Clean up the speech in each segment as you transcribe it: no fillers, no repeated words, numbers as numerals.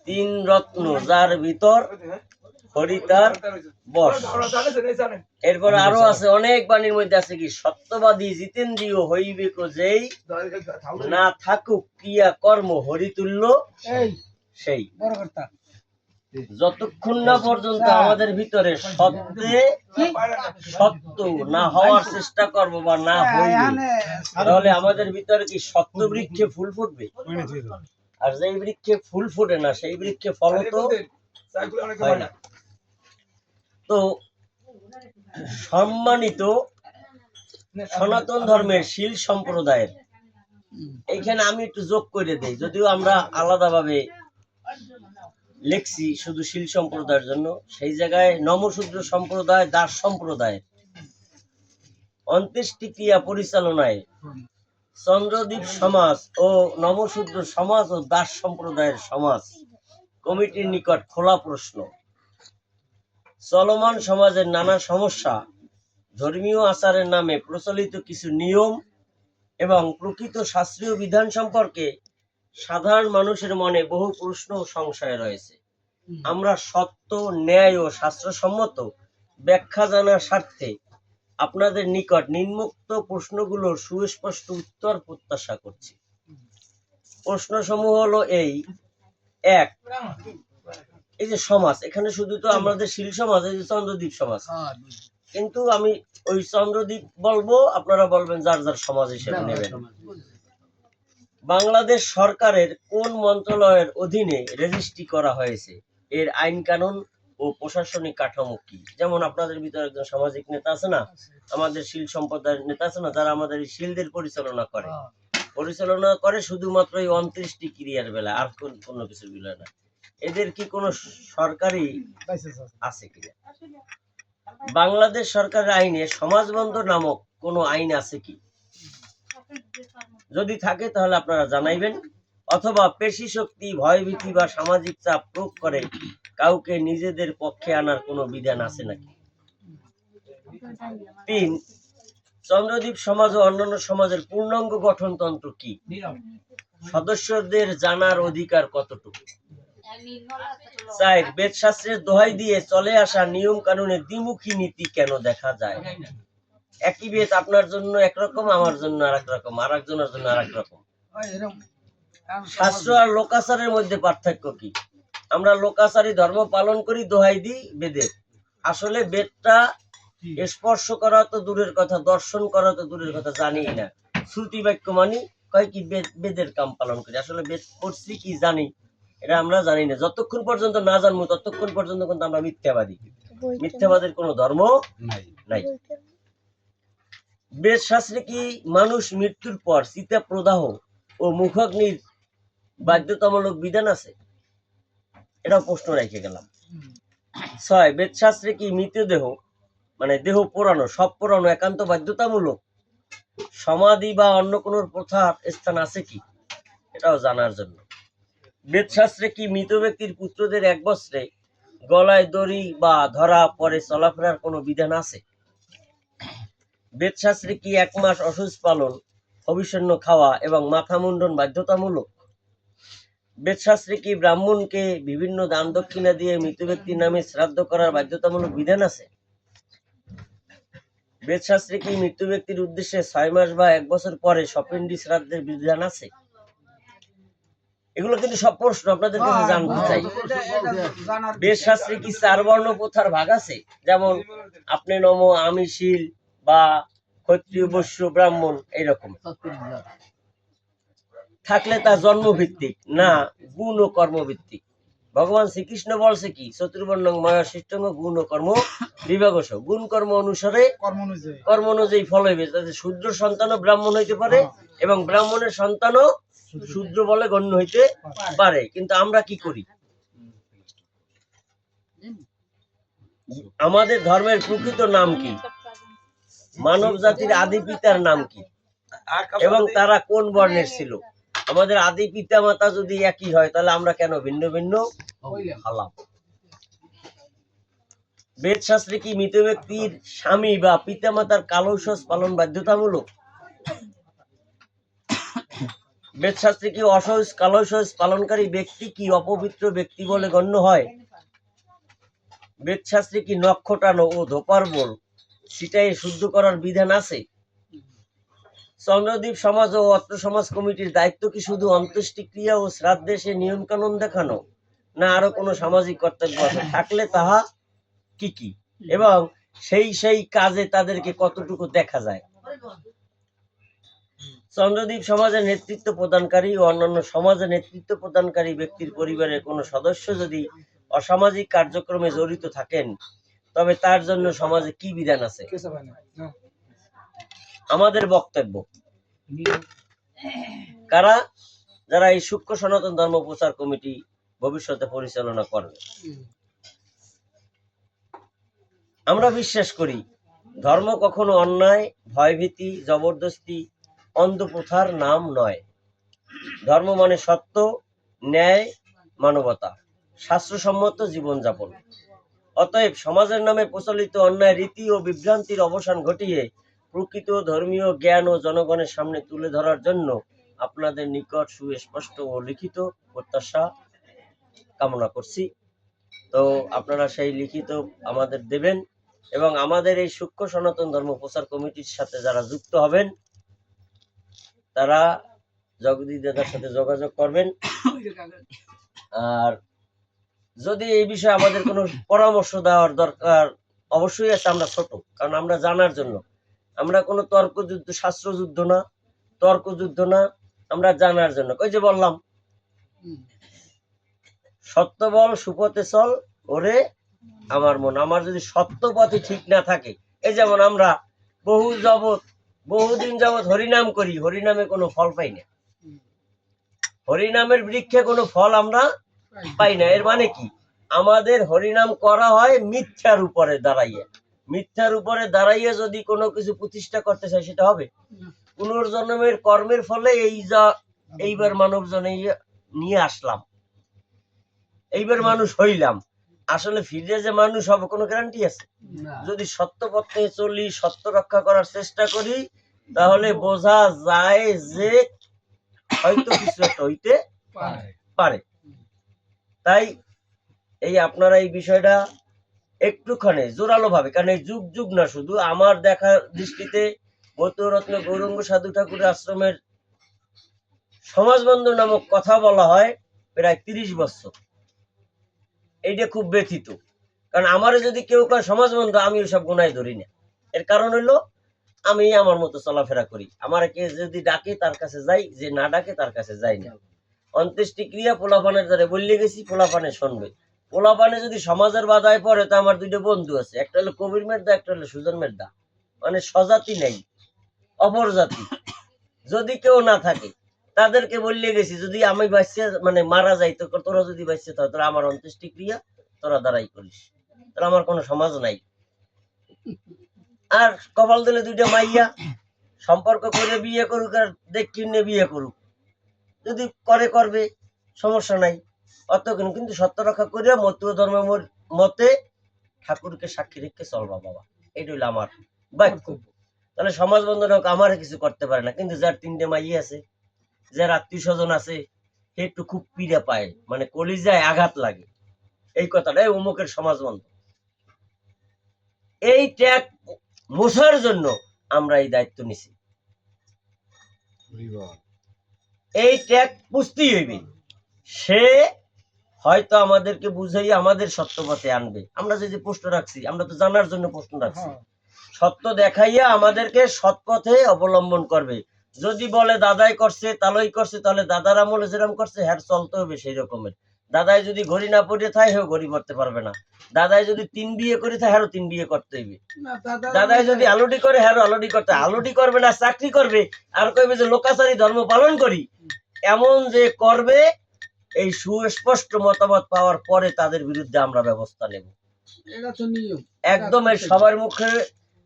তিন রত্ন যার ভিতর হরিতার বশ। এরপরে আরো আছে অনেক বাণীর মধ্যে আছে কি সত্যবাদী জিতেন্দ্রীয় হইবে যেই না থাকুক ক্রিয়া কর্ম হরিতুল্য সেই। যতক্ষণ না পর্যন্ত আমাদের ভিতরে সত্য না হওয়ার চেষ্টা করবো বা না হইবে, তাহলে আমাদের ভিতরে কি সত্য বৃক্ষে ফুল ফুটবে? আর যেই বৃক্ষে ফুল ফুটে না সেই বৃক্ষে ফল তো হয় না। তো সম্মানিত সনাতন ধর্মের শীল সম্প্রদায়ের এইখানে আমি একটু যোগ করে দেই, যদিও আমরা আলাদাভাবে লিখছি শুধু শীল সম্প্রদায়ের জন্য, সেই জায়গায় নমশূদ্র সম্প্রদায় দাস সম্প্রদায় অন্ত্যেষ্টি ক্রিয়া পরিচালনায় চন্দ্রদ্বীপ সমাজ ও নমশূদ্র সমাজ ও দাস সম্প্রদায়ের সমাজ কমিটির নিকট খোলা প্রশ্ন। চলমান সমাজের নানা সমস্যা, ধর্মীয় আচারের নামে প্রচলিত কিছু নিয়ম এবং প্রকৃত শাস্ত্রীয় বিধান সম্পর্কে সাধারণ মানুষের মনে বহু প্রশ্ন ও সংশয় রয়েছে। আমরা সত্য, ন্যায় ও শাস্ত্রসম্মত ব্যাখ্যা জানার স্বার্থে আপনাদের নিকট নিম্নোক্ত প্রশ্নগুলোর সুস্পষ্ট উত্তর প্রত্যাশা করছি। প্রশ্নসমূহ হলো এই: এক, এই যে সমাজ, এখানে শুধু তো আমাদের শীল সমাজ, এই যে চন্দ্রদ্বীপ সমাজ, কিন্তু আমি ওই চন্দ্রদ্বীপ বলবো, আপনারা বলবেন যার যার সমাজ হিসেবে নেবেন। বাংলাদেশ সরকারের কোন মন্ত্রণালয়ের অধীনে রেজিস্ট্রি করা হয়েছে? এর আইন কানুন ও প্রশাসনিক কাঠামো কি? যেমন আপনাদের ভিতরে একজন সামাজিক নেতা আছে না, আমাদের শীল সম্প্রদায়ের নেতা আছে না, যারা আমাদের এই শীলদের পরিচালনা করে শুধুমাত্র এই 29টি ক্রিয়ার বেলা, আর কোনো কিছুর বেলা না। এদের কি কোনো সরকারি আছে কিনা? বাংলাদেশ সরকারের আইনে সমাজবন্ধ নামক কোনো আইন আছে কি? যদি থাকে তাহলে আপনারা জানাইবেন। অথবা পেশি শক্তি, ভয়ভীতি বা সামাজিক চাপ প্রয়োগ করে কাউকে নিজেদের পক্ষে আনার কোনো বিধান আছে নাকি? 3, চন্দ্রদ্বীপ সমাজ ও অন্যান্য সমাজের পূর্ণাঙ্গ গঠনতন্ত্র কি? সদস্যদের জানার অধিকার কতটুকু? 4, বেদশাস্ত্রের দোহাই দিয়ে চলে আসা নিয়ম কানুনের দ্বিমুখী নীতি কেন দেখা যায়? একই বেদ আপনার জন্য একরকম, আমার জন্য আর এক রকম, আর একজনের জন্য আর এক রকম। শাস্ত্র আর লোকাচারের মধ্যে পার্থক্য কি? আমরা লোকাচারী ধর্ম পালন করি, দোহাই দিই বেদের। আসলে বেদটা স্পর্শ করা তো দূরের কথা, দর্শন করা তো দূরের কথা, জানি না। শ্রুতি বাক্য মানি, কয় কি বেদের কাম পালন করি। আসলে বেদ পড়ছি কি জানি, এটা আমরা জানি না। যতক্ষণ পর্যন্ত না জানবো ততক্ষণ পর্যন্ত কিন্তু আমরা মিথ্যাবাদী। মিথ্যাবাদের কোনো ধর্ম নাই। বেদ শাস্ত্রে কি মানুষ মৃত্যুর পর চিতা প্রদাহ ও মুখাগ্নির বাধ্যতামূলক বিধান আছে? এটাও প্রশ্ন রেখে গেলাম। 6, বেদ শাস্ত্রে কি মৃতদেহ মানে দেহ পোড়ানো, সব পোড়ানো একান্ত বাধ্যতামূলক? সমাধি বা অন্য কোনো প্রথার স্থান আছে কি? এটাও জানার জন্য। বেদ শাস্ত্রে কি মৃত ব্যক্তির পুত্রদের 1 বছরে গলায় দড়ি বা ধরা পরে চলাফেরার কোনো বিধান আছে? বেদ শাস্ত্রে কি 1 মাস অসুচ পালন, হবিষ্যান্ন খাওয়া এবং মাথা মুন্ডন বাধ্যতামূলক? বেদ শাস্ত্রে কি ব্রাহ্মণকে বিভিন্ন দান দক্ষিণা দিয়ে মৃত ব্যক্তির নামে শ্রাদ্ধ করার বাধ্যতামূলক বিধান আছে? বেদ শাস্ত্রে কি মৃত ব্যক্তির উদ্দেশ্যে 6 মাস বা 1 বছর পরে সপিণ্ডি শ্রাদ্ধের বিধান আছে? এগুলো কিন্তু সব প্রশ্ন আপনাদের কাছে জানতে চাই। বেদ শাস্ত্রে কি 4 বর্ণ প্রথার ভাগ আছে? যেমন আপনি নম, আমি শীল বা ক্ষত্রিয়, বৈশ্য, ব্রাহ্মণ, এইরকম থাকলে তা জন্মভিত্তিক না গুণ ও কর্মভিত্তিক? ভগবান শ্রীকৃষ্ণ বলছে কি চতুর্বর্ণ মায়া সৃষ্টং গুণ ও কর্ম বিভাগস, গুণ কর্ম অনুসারে কর্ম অনুযায়ী ফল হইবে, যাতে শূদ্র সন্তানও ব্রাহ্মণ হইতে পারে এবং ব্রাহ্মণের সন্তানও শূদ্র বলে গণ্য হইতে পারে। কিন্তু আমরা কি করি? আমাদের ধর্মের প্রকৃত নাম কি? মানব জাতির আদি পিতার নাম কি এবং তারা কোন বর্ণের ছিল? আমাদের আদি পিতা মাতা যদি একই হয় তাহলে আমরা কেন ভিন্ন ভিন্ন হলাম? বেদ শাস্ত্রে কি মৃত ব্যক্তির স্বামী বা পিতা মাতার কালৌষস পালন বাধ্যতামূলক? বেদশাস্ত্রে কি অসহজ কালসহজ পালনকারী ব্যক্তি কি অপবিত্র ব্যক্তি বলে গণ্য হয়? বেদশাস্ত্রে কি নখ টানো ও ধোপার বল সেটাই শুদ্ধ করার বিধান আছে? চন্দ্রদ্বীপ সমাজ ও অত্র সমাজ কমিটির দায়িত্ব কি শুধু অন্ত্যেষ্টিক্রিয়া ও শ্রাদ্ধে সে নিয়ম কানুন দেখানো, না আরো কোনো সামাজিক কর্তব্য আছে? থাকলে তাহা কি কি, এবং সেই কাজে তাদেরকে কতটুকু দেখা যায়? চন্দ্রদ্বীপ সমাজের নেতৃত্ব প্রদানকারী ও অন্যান্য সমাজে নেতৃত্ব প্রদানকারী ব্যক্তির পরিবারের কোনো সদস্য যদি অসামাজিক কার্যক্রমে জড়িত থাকেন, তবে তার জন্য সমাজে কি বিধান আছে? আমাদের বক্তব্য, কারা যারা এই সূক্ষ্ম সনাতন ধর্ম প্রচার কমিটি ভবিষ্যতে পরিচালনা করবে, আমরা বিশ্বাস করি ধর্ম কখনো অন্যায়, ভয়ভীতি, জবরদস্তি, অন্ধপ্রথার নাম নয়। ধর্ম মানে সত্য, ন্যায়, মানবতা, শাস্ত্রসম্মত জীবনযাপন। অতএব সমাজের নামে প্রচলিত অন্যায় রীতি ও বিভ্রান্তির অবসান ঘটিয়ে প্রকৃত ধর্মীয় জ্ঞান ও জনগণের সামনে তুলে ধরার জন্য আপনাদের নিকট সুস্পষ্ট ও লিখিত প্রত্যাশা কামনা করছি। তো আপনারা সেই লিখিত আমাদের দেবেন, এবং আমাদের এই সূক্ষ্ম সনাতন ধর্ম প্রচার কমিটির সাথে যারা যুক্ত হবেন তারা জগদীশ দাদার সাথে যোগাযোগ করবেন। আর যদি এই বিষয়ে আমাদের কোনো পরামর্শ দেওয়ার দরকার অবশ্যই আছে, আমরা ছোট, কারণ আমরা জানার জন্য, আমরা কোনো তর্কযুদ্ধ, শাস্ত্রযুদ্ধ না, তর্কযুদ্ধ না, আমরা জানার জন্য। ওই যে বললাম, সত্য বল সুপথে চল ওরে আমার মন। আমার যদি সত্য পথে ঠিক না থাকে, এই যেমন আমরা বহুদিন যাবৎ হরিনাম করি, হরিনামে কোনো ফল পাই না, হরিনামের বৃক্ষে কোনো ফল আমরা পাই না। এর মানে কি? আমাদের হরিনাম করা হয় মিথ্যার উপরে দাঁড়াইয়া। মিথ্যার উপরে দাঁড়াইয়া যদি কোনো কিছু প্রতিষ্ঠা করতে চাই, সেটা হবে পুনর্জন্মের কর্মের ফলে। এইবার মানব জনে নিয়ে আসলাম, এইবার মানুষ হইলাম, আসলে ফিরে যে মানুষ হবে কোনো গ্যারান্টি আছে? যদি সত্য পথে চলি, সত্য রক্ষা করার চেষ্টা করি, তাহলে বোঝা যায় যে হয়তো কিছু একটা হইতে পারে। তাই এই আপনারা এই বিষয়টা একটুখানি জোরালো ভাবে, কারণ এই যুগ যুগ না, শুধু আমার দেখা দৃষ্টিতে মতুরত্ন গৌরাঙ্গ সাধু ঠাকুরের আশ্রমের সমাজবন্ধ নামক কথা বলা হয় প্রায় 30 বছর। এইটা খুব ব্যথিত, কারণ আমারে যদি কেউ কয় সমাজবন্ধ, আমি ওইসব গুনায় ধরি না। এর কারণ হইলো আমি আমার মতো চলাফেরা করি। আমার কে যদি ডাকে তার কাছে যাই, যে না ডাকে তার কাছে যাই না। অন্ত্যেষ্টিক্রিয়া পোলাপানের দ্বারা বললে গেছি, পোলাপানে শুনবে। পোলাপানে যদি সমাজের বাধায় পড়ে, তো আমার দুইটা বন্ধু আছে, একটা হলো কবির মের্দা, একটা হলো সুজন মের্দা, মানে স্বজাতি নেই, অপর জাতি। যদি কেউ না থাকে, তাদেরকে বললে গেছি, যদি আমি বাঁচতে মানে মারা যাই, তো তোরা যদি বাঁচতে থাক, তোরা আমার অন্ত্যেষ্টিক্রিয়া তোরা দ্বারাই করিস, তাহলে আমার কোনো সমাজ নাই। আর কপাল দিলে দুইটা মাইয়া সম্পর্ক করে বিয়ে করুক, আর দেখ কিনে বিয়ে করুক, যদি করে করবে, সমস্যা নাই। অত কিন্তু সত্য রক্ষা করিয়া মতুয় ধর্মের মতে ঠাকুরকে সাক্ষী রেখে চলবা বাবা, এটা হইলো আমার বাক্য। তাহলে সমাজ বন্ধন হোক, আমার কিছু করতে পারে না। কিন্তু যার 3টে মাই আছে, যার আত্মীয় স্বজন আছে, সে একটু খুব পীড়া পায়, মানে কলিজায় আঘাত লাগে এই কথাটা, অমুকের সমাজ বন্ধন। এই ট্যাগ মোছার জন্য আমরা এই দায়িত্ব নিছি। এই ট্যাগ পুষতেই হইবে। সে হয়তো আমাদেরকে বুঝাই আমাদের সত্য পথে আনবে। আমরা যে প্রশ্ন রাখছি, আমরা তো জানার জন্য প্রশ্ন রাখছি। সত্য দেখাইয়া আমাদেরকে সৎ পথে অবলম্বন করবে। যদি বলে দাদাই করছে, তালই করছে, তাহলে দাদার আমলে যেরকম করছে হ্যাঁ চলতে হবে সেই রকমের। দাদাই যদি ঘড়ি না পড়ে থাকে, হেও ঘড়ি পড়তে পারবে না। দাদাই যদি 3 বিয়ে করে থাকে, হ্যাঁ 3 বিয়ে করতে হইবে। দাদাই যদি আলুটি করে, হ্যাঁ আলুটি করতে, আলুটি করবে না চাকরি করবে, আর কইবে যে লোকাচারী ধর্ম পালন করি, এমন যে করবে, এই সুস্পষ্ট মতামত পাওয়ার পরে তাদের বিরুদ্ধে আমরা ব্যবস্থা নেব। এটা তো নিয়ম একদম। এই সবার মুখে,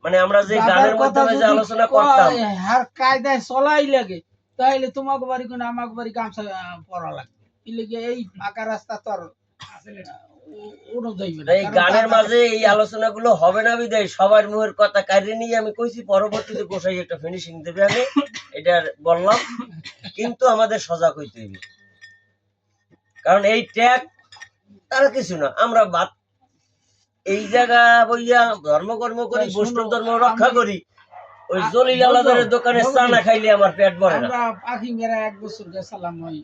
মানে আমরা যে গানের মাধ্যমে যে আলোচনা করতাম, আর কায়দায় চলাই লাগে, তাইলে তোমাকে বাড়ি কোন আমাকে বাড়ি গামছা পরা লাগবে। এই ফাঁকা রাস্তা তো এই গানের মাঝে এই আলোচনাগুলো হবে না বিদায় সবার মুখের কথা কারিয়ে নিয়ে আমি কইছি পরবর্তীতে গোসাই একটা ফিনিশিং দেবে আমি এটা বললাম, কিন্তু আমাদের সজাগ হইতে হবে, কারণ এই ট্যাগ তার কিছু না, আমরা এই জায়গা বইয়া ধর্মকর্ম করি, বৈষ্ণব ধর্ম রক্ষা করি, ওই জলিল আলাদারের দোকানে চা না খাইলে আমার পেট ভরে না। আমরা পাখি মেরা 1 বছর গেছিলাম ওই